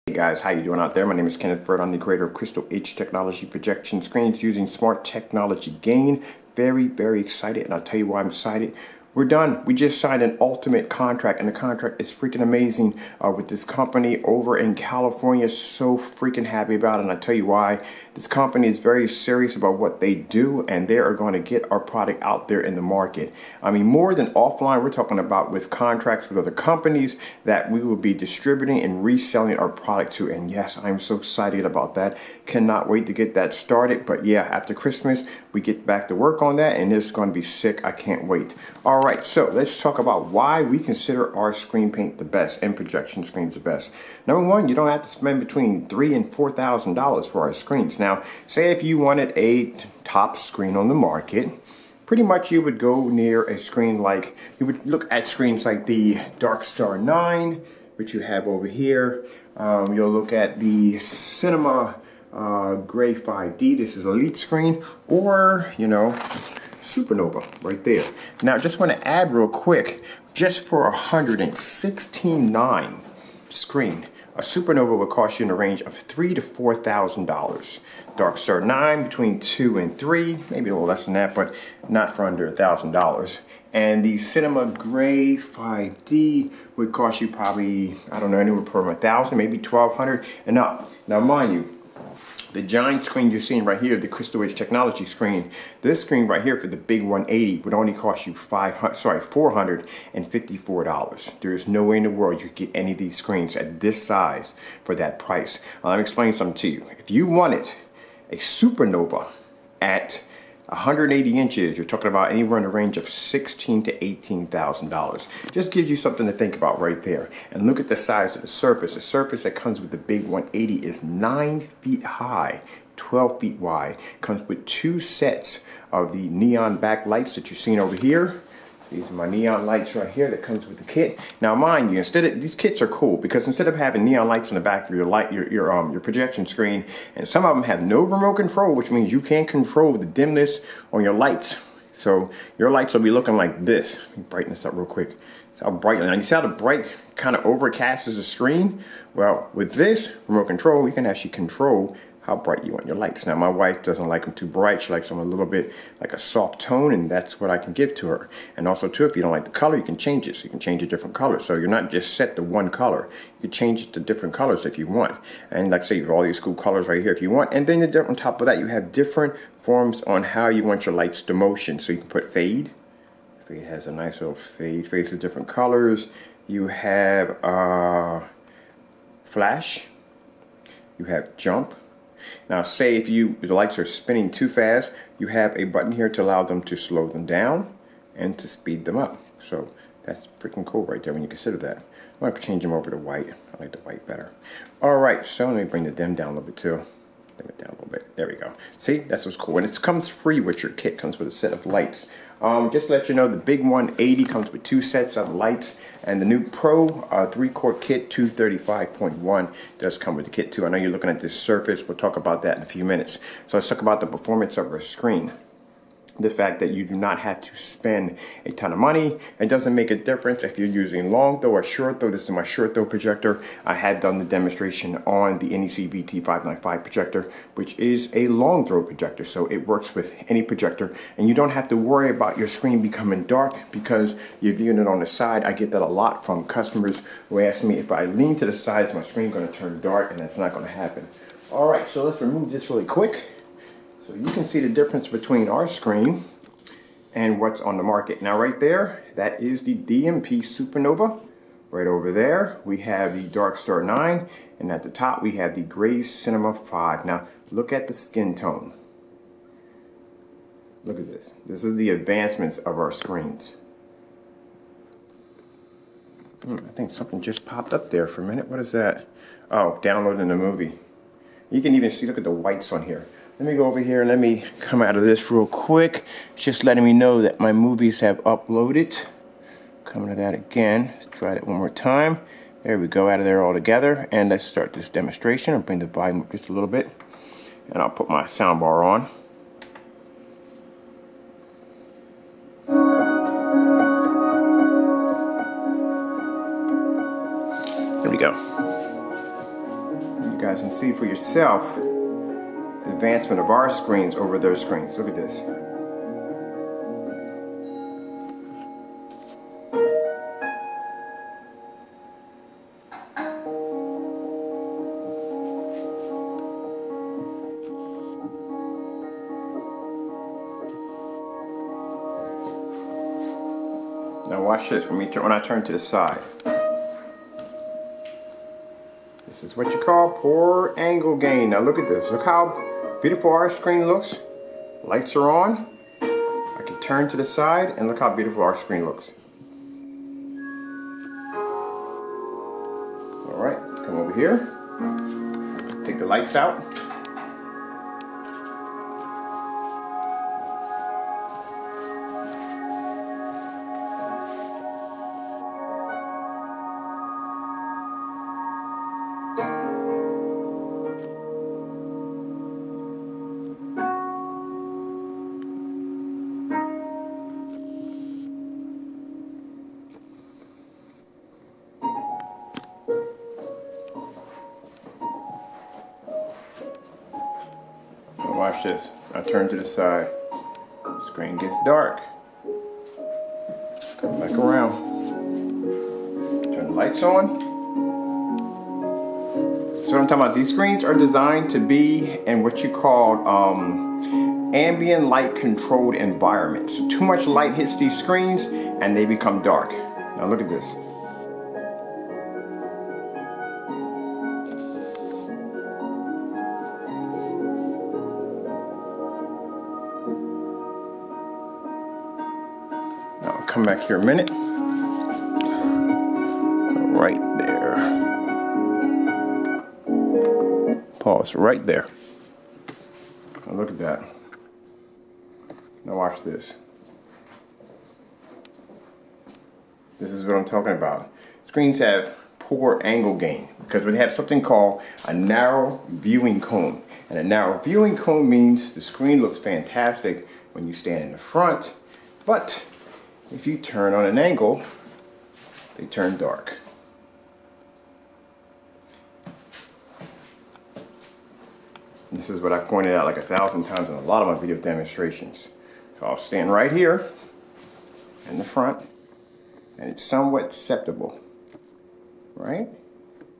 Hey guys, how you doing out there? My name is Kenneth Bird. I'm the creator of Crystal H Technology projection screens using smart technology gain. Very excited, and I'll tell you why I'm excited. We're done. We just signed an ultimate contract, and the contract is freaking amazing with this company over in California. So freaking happy about it, and I'll tell you why. This company is very serious about what they do, and they are going to get our product out there in the market. I mean, more than offline, we're talking about with contracts with other companies that we will be distributing and reselling our product to. And yes, I'm so excited about that. Cannot wait to get that started. But yeah, after Christmas, we get back to work on that, and it's going to be sick. I can't wait. All right, so let's talk about why we consider our screen paint the best and projection screens the best. Number one, you don't have to spend between $3,000 and $4,000 for our screens. Now, say if you wanted a top screen on the market, pretty much you would go near a screen like, you would look at screens like the Dark Star 9, which you have over here. You'll look at the Cinema Gray 5D, this is Elite screen, or, you know, Supernova right there. Now, just want to add real quick, just for $116.9 screen, a Supernova will cost you in the range of $3,000 to $4,000. Dark Star 9 between $2,000 and $3,000, maybe a little less than that, but not for under $1,000. And the Cinema Gray 5D would cost you probably, I don't know, anywhere from $1,000, maybe $1,200 and up. Now, mind you, the giant screen you're seeing right here, the Crystal H Technology screen, this screen right here for the big 180 would only cost you $454. There is no way in the world you could get any of these screens at this size for that price. Let me explain something to you. If you wanted a Supernova at 180 inches, you're talking about anywhere in the range of $16,000 to $18,000. Just gives you something to think about right there. And look at the size of the surface. The surface that comes with the big 180 is 9 feet high, 12 feet wide. Comes with 2 sets of the neon backlights that you're seeing over here. These are my neon lights right here that comes with the kit. Now, mind you, these kits are cool because instead of having neon lights in the back of your your projection screen, and some of them have no remote control, which means you can't control the dimness on your lights. So your lights will be looking like this. Let me brighten this up real quick. See how bright. Now you see how the bright kind of overcasts the screen? Well, with this remote control, you can actually control how bright you want your lights. Now, my wife doesn't like them too bright. She likes them a little bit like a soft tone, and that's what I can give to her. And also, too, if you don't like the color, you can change it. So you can change a different color. So you're not just set to one color. You can change it to different colors if you want. And like I say, you have all these cool colors right here if you want. And then on top of that, you have different forms on how you want your lights to motion. So you can put fade. Fade has a nice little fade. Fades of different colors. You have flash. You have jump. Now, say if the lights are spinning too fast, you have a button here to allow them to slow them down and to speed them up. So that's freaking cool right there when you consider that. I'm going to change them over to white. I like the white better. All right, so let me bring the dim down a little bit too. Dim it down a little bit. There we go. See, that's what's cool. And it comes free with your kit. Comes with a set of lights. Just to let you know, the big 180 comes with 2 sets of lights, and the new Pro 3-quart kit 235.1 does come with the kit too. I know you're looking at this surface. We'll talk about that in a few minutes. So let's talk about the performance of our screen. The fact that you do not have to spend a ton of money. It doesn't make a difference if you're using long throw or short throw. This is my short throw projector. I had done the demonstration on the NEC VT595 projector, which is a long throw projector. So it works with any projector, and you don't have to worry about your screen becoming dark because you're viewing it on the side. I get that a lot from customers who ask me if I lean to the side, is my screen going to turn dark, and that's not going to happen. All right, so let's remove this really quick. So you can see the difference between our screen and what's on the market. Now right there, that is the DMP Supernova. Right over there, we have the Dark Star 9. And at the top, we have the Gray Cinema 5. Now look at the skin tone. Look at this. This is the advancements of our screens. I think something just popped up there for a minute. What is that? Oh, downloading the movie. You can even see, look at the whites on here. Let me go over here and let me come out of this real quick. It's just letting me know that my movies have uploaded. Coming to that again. Let's try that one more time. There we go, out of there all together. And let's start this demonstration. I'll bring the volume up just a little bit. And I'll put my sound bar on. There we go. guys can see for yourself the advancement of our screens over their screens. Look at this. Now watch this, when I turn to the side. This is what you call poor angle gain. Now look at this, look how beautiful our screen looks. Lights are on. I can turn to the side and look how beautiful our screen looks. Alright, come over here. Take the lights out. Watch this. I turn to the side. Screen gets dark. Come back around. Turn the lights on. So what I'm talking about, these screens are designed to be in what you call ambient light controlled environments. So too much light hits these screens and they become dark. Now look at this. Come back here a minute. Right there. Pause right there. Now look at that. Now watch this. This is what I'm talking about. Screens have poor angle gain because we have something called a narrow viewing cone. And a narrow viewing cone means the screen looks fantastic when you stand in the front, but if you turn on an angle, they turn dark. This is what I pointed out like 1,000 times in a lot of my video demonstrations. So I'll stand right here in the front, and it's somewhat acceptable, right?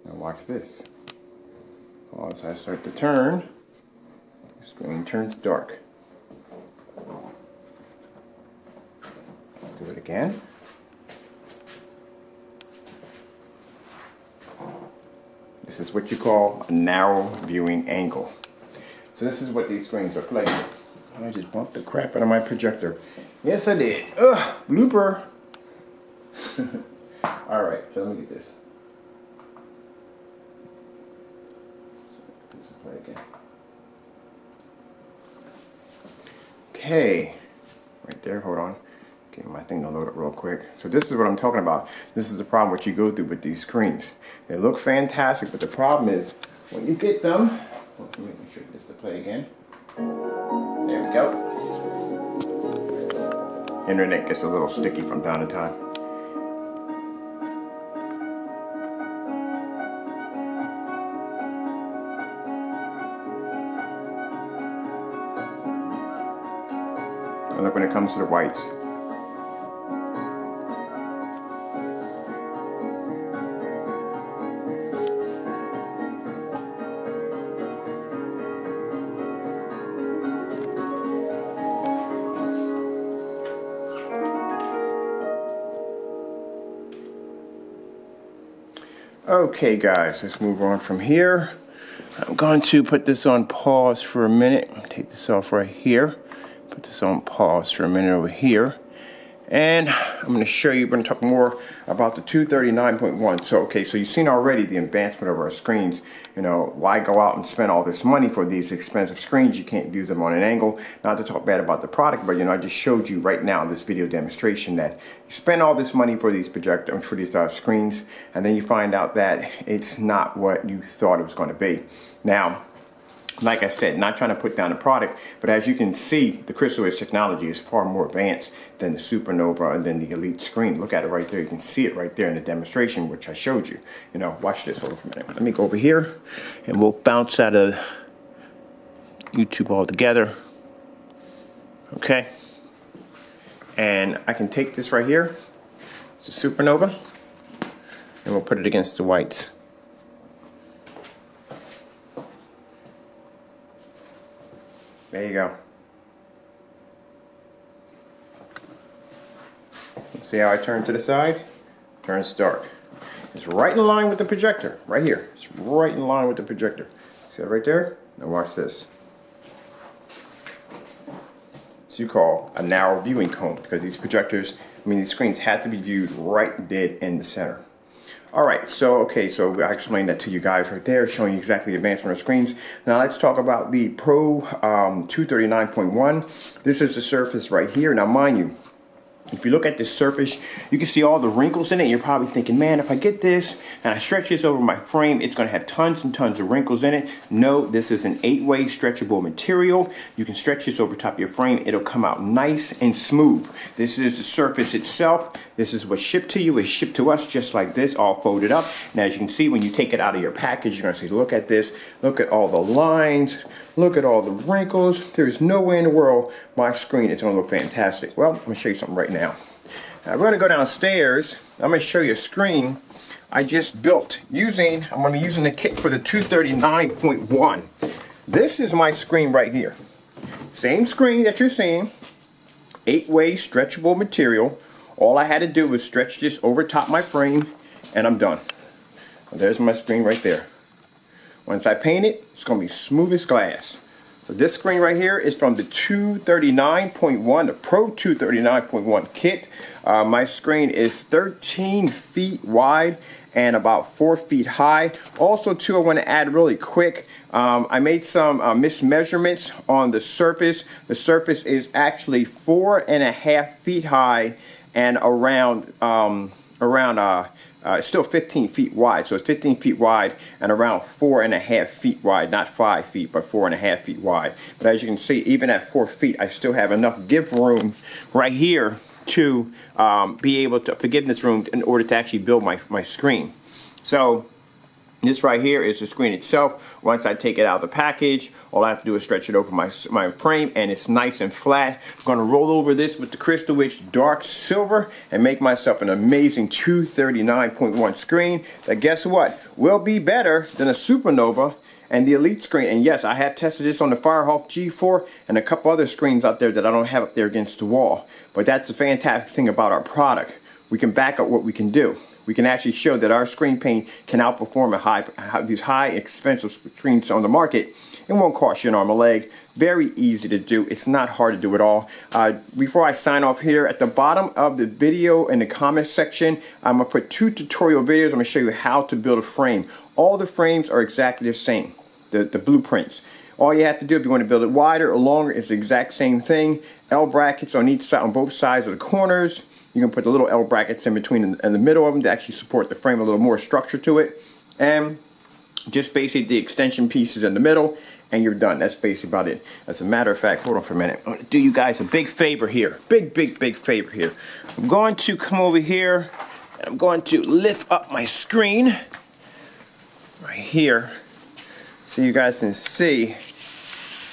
Now watch this. As I start to turn, the screen turns dark. Do it again. This is what you call a narrow viewing angle. So this is what these screens are playing. I just bumped the crap out of my projector. Yes, I did. Ugh, blooper. Alright, so let me get this. So this is play again. Okay. Right there, hold on. Get my thing to load up real quick. So this is what I'm talking about. This is the problem what you go through with these screens. They look fantastic, but the problem is when you get them. Let me make sure this is play again. There we go. Internet gets a little sticky from time to time. And look when it comes to the whites. Okay guys, let's move on from here. I'm going to put this on pause for a minute. Take this off right here. Put this on pause for a minute over here. And I'm going to show you, we're going to talk more about the 239.1. So, okay, so you've seen already the advancement of our screens. You know, why go out and spend all this money for these expensive screens? You can't view them on an angle. Not to talk bad about the product, but you know, I just showed you right now in this video demonstration that you spend all this money for these screens, and then you find out that it's not what you thought it was going to be. Now, Like I said, not trying to put down the product, but as you can see, the Crystal Edge technology is far more advanced than the Supernova and then the Elite screen. Look at it right there. You can see it right there in the demonstration, which I showed you. You know, watch this. Hold on for a minute. Let me go over here, and we'll bounce out of YouTube altogether. Okay. And I can take this right here. It's a Supernova, and we'll put it against the whites. There you go. See how I turn to the side? Turns dark. It's right in line with the projector, right here. It's right in line with the projector. See that right there? Now watch this. So you call a narrow viewing cone, because these projectors, these screens have to be viewed right dead in the center. Alright, so I explained that to you guys right there, showing you exactly the advancement of screens. Now let's talk about the Pro 239.1. This is the surface right here. Now mind you, if you look at this surface, you can see all the wrinkles in it. You're probably thinking, man, if I get this and I stretch this over my frame, it's going to have tons and tons of wrinkles in it. No, this is an 8-way stretchable material. You can stretch this over top of your frame. It'll come out nice and smooth. This is the surface itself. This is what's shipped to you. It's shipped to us just like this, all folded up. And as you can see, when you take it out of your package, you're going to see, look at this. Look at all the lines. Look at all the wrinkles. There's no way in the world my screen is going to look fantastic. Well, I'm going to show you something right now. Now we're going to go downstairs. I'm going to show you a screen I just built I'm going to be using the kit for the 239.1. This is my screen right here. Same screen that you're seeing. 8-way stretchable material. All I had to do was stretch this over top my frame, and I'm done. And there's my screen right there. Once I paint it, it's going to be smooth as glass. So this screen right here is from the 239.1, the Pro 239.1 kit. My screen is 13 feet wide and about 4 feet high. Also, too, I want to add really quick, I made some mismeasurements on the surface. The surface is actually 4.5 feet high and around it's still 15 feet wide, so it's 15 feet wide and around 4.5 feet wide, not 5 feet, but 4.5 feet wide. But as you can see, even at 4 feet, I still have enough give room right here to be able to, forgiveness room, in order to actually build my screen. So this right here is the screen itself. Once I take it out of the package, all I have to do is stretch it over my frame, and it's nice and flat. I'm going to roll over this with the Crystal Edge Dark Silver and make myself an amazing 239.1 screen that, guess what, will be better than a Supernova and the Elite screen. And yes, I have tested this on the Firehawk G4 and a couple other screens out there that I don't have up there against the wall. But that's the fantastic thing about our product. We can back up what we can do. We can actually show that our screen paint can outperform these high expensive screens on the market. It won't cost you an arm or leg. Very easy to do. It's not hard to do at all. Before I sign off here, at the bottom of the video in the comments section, I'm going to put 2 tutorial videos. I'm going to show you how to build a frame. All the frames are exactly the same, the blueprints. All you have to do if you want to build it wider or longer is the exact same thing. L brackets on each side, on both sides of the corners. You can put the little L brackets in between and the middle of them to actually support the frame, a little more structure to it. And just basically the extension pieces in the middle, and you're done. That's basically about it. As a matter of fact, hold on for a minute. I'm going to do you guys a big favor here. Big favor here. I'm going to come over here, and I'm going to lift up my screen right here so you guys can see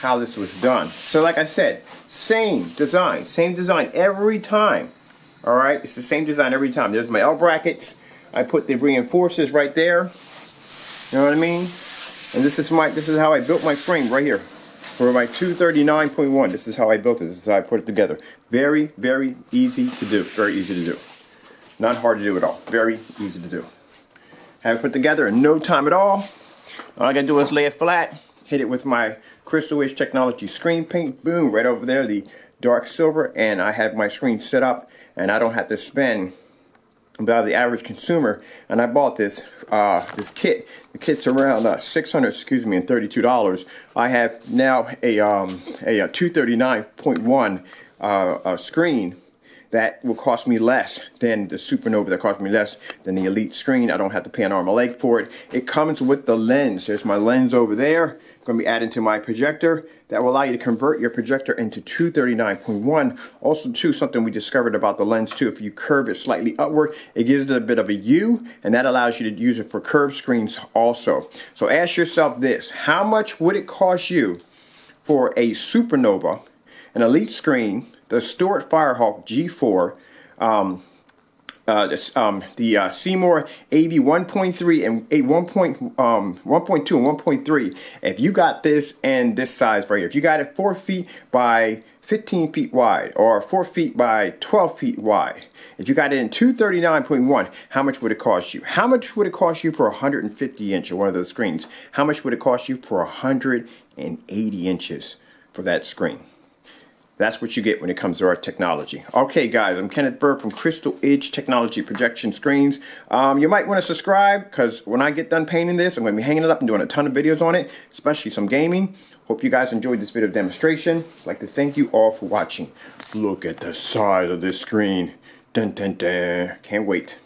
how this was done. So like I said, same design every time. Alright, it's the same design every time. There's my L brackets. I put the reinforcers right there. You know what I mean? And this is how I built my frame right here. For my 239.1. This is how I built it. This is how I put it together. Very, very easy to do. Very easy to do. Not hard to do at all. Very easy to do. Have it put together in no time at all. All I gotta do is lay it flat, hit it with my Crystal Edge Technology screen paint. Boom, right over there, the dark silver, and I have my screen set up, and I don't have to spend about the average consumer. And I bought this this kit. The kit's around $632. I have now a 239.1 screen that will cost me less than the Supernova, that cost me less than the Elite screen. I don't have to pay an arm and a leg for it. It comes with the lens. There's my lens over there. Going to be added to my projector. That will allow you to convert your projector into 239.1. Also, too, something we discovered about the lens, too, if you curve it slightly upward, it gives it a bit of a U, and that allows you to use it for curved screens also. So ask yourself this: how much would it cost you for a Supernova, an Elite screen, the Stuart Firehawk G4, the Seymour AV 1.3 and 1.2 and 1.3. If you got this and this size right here, if you got it 4 feet by 15 feet wide or 4 feet by 12 feet wide, if you got it in 239.1, how much would it cost you? How much would it cost you for 150 inch or one of those screens? How much would it cost you for 180 inches for that screen? That's what you get when it comes to our technology. Okay, guys, I'm Kenneth Bird from Crystal Edge Technology Projection Screens. You might want to subscribe, because when I get done painting this, I'm going to be hanging it up and doing a ton of videos on it, especially some gaming. Hope you guys enjoyed this video demonstration. I'd like to thank you all for watching. Look at the size of this screen. Dun, dun, dun. Can't wait.